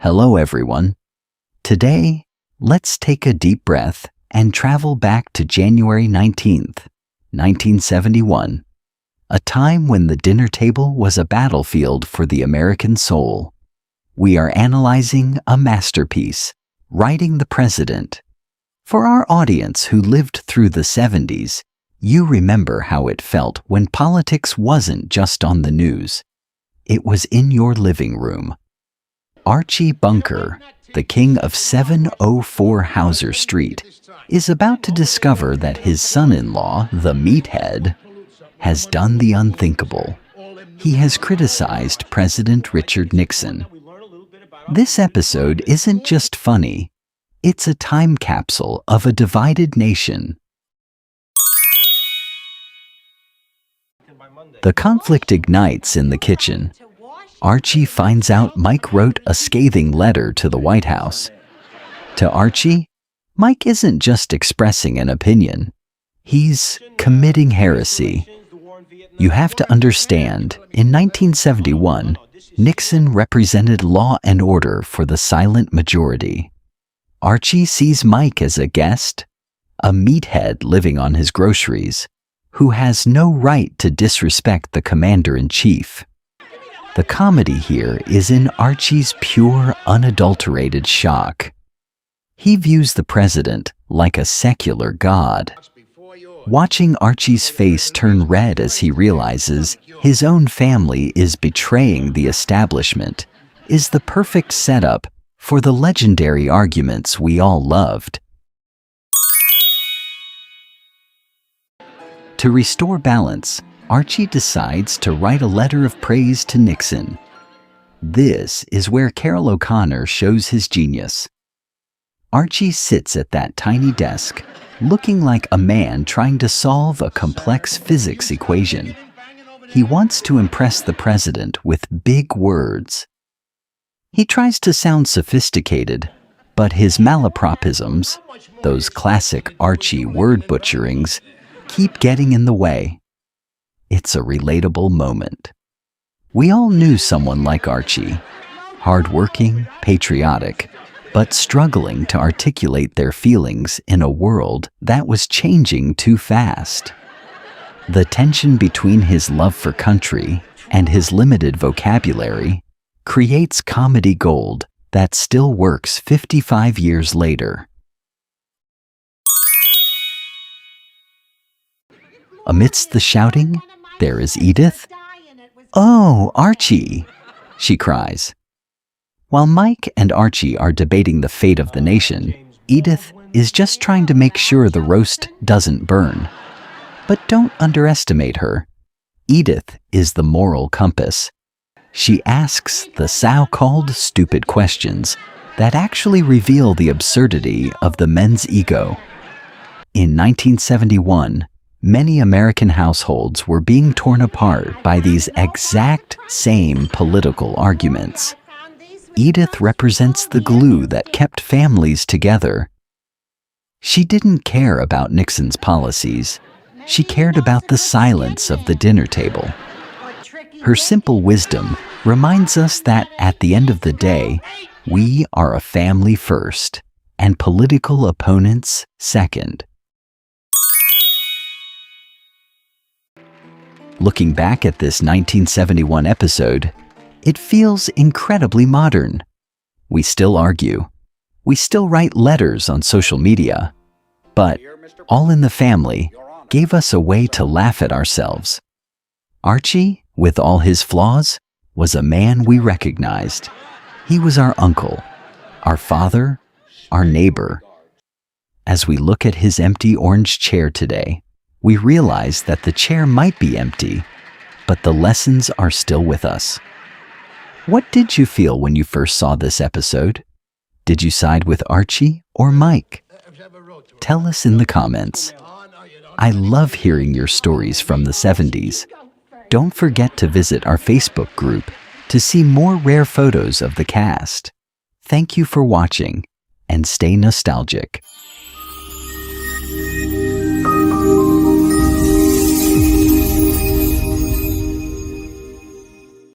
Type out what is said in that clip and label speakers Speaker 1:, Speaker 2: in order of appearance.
Speaker 1: Hello, everyone. Today, let's take a deep breath and travel back to January 19th, 1971, a time when the dinner table was a battlefield for the American soul. We are analyzing a masterpiece, Writing the President. For our audience who lived through the 70s, you remember how it felt when politics wasn't just on the news. It was in your living room. Archie Bunker, the king of 704 Hauser Street, is about to discover that his son-in-law, the Meathead, has done the unthinkable. He has criticized President Richard Nixon. This episode isn't just funny, it's a time capsule of a divided nation. The conflict ignites in the kitchen. Archie finds out Mike wrote a scathing letter to the White House. To Archie, Mike isn't just expressing an opinion. He's committing heresy. You have to understand, in 1971, Nixon represented law and order for the silent majority. Archie sees Mike as a guest, a meathead living on his groceries, who has no right to disrespect the commander-in-chief. The comedy here is in Archie's pure, unadulterated shock. He views the president like a secular god. Watching Archie's face turn red as he realizes his own family is betraying the establishment is the perfect setup for the legendary arguments we all loved. To restore balance, Archie decides to write a letter of praise to Nixon. This is where Carroll O'Connor shows his genius. Archie sits at that tiny desk, looking like a man trying to solve a complex physics equation. He wants to impress the president with big words. He tries to sound sophisticated, but his malapropisms, those classic Archie word butcherings, keep getting in the way. It's a relatable moment. We all knew someone like Archie, hardworking, patriotic, but struggling to articulate their feelings in a world that was changing too fast. The tension between his love for country and his limited vocabulary creates comedy gold that still works 55 years later. Amidst the shouting, there is Edith. "Oh, Archie!" she cries. While Mike and Archie are debating the fate of the nation, Edith is just trying to make sure the roast doesn't burn. But don't underestimate her. Edith is the moral compass. She asks the so-called stupid questions that actually reveal the absurdity of the men's ego. In 1971, many American households were being torn apart by these exact same political arguments. Edith represents the glue that kept families together. She didn't care about Nixon's policies. She cared about the silence of the dinner table. Her simple wisdom reminds us that at the end of the day, we are a family first and political opponents second. Looking back at this 1971 episode, it feels incredibly modern. We still argue. We still write letters on social media. But All in the Family gave us a way to laugh at ourselves. Archie, with all his flaws, was a man we recognized. He was our uncle, our father, our neighbor. As we look at his empty orange chair today, we realize that the chair might be empty, but the lessons are still with us. What did you feel when you first saw this episode? Did you side with Archie or Mike? Tell us in the comments. I love hearing your stories from the 70s. Don't forget to visit our Facebook group to see more rare photos of the cast. Thank you for watching, and stay nostalgic.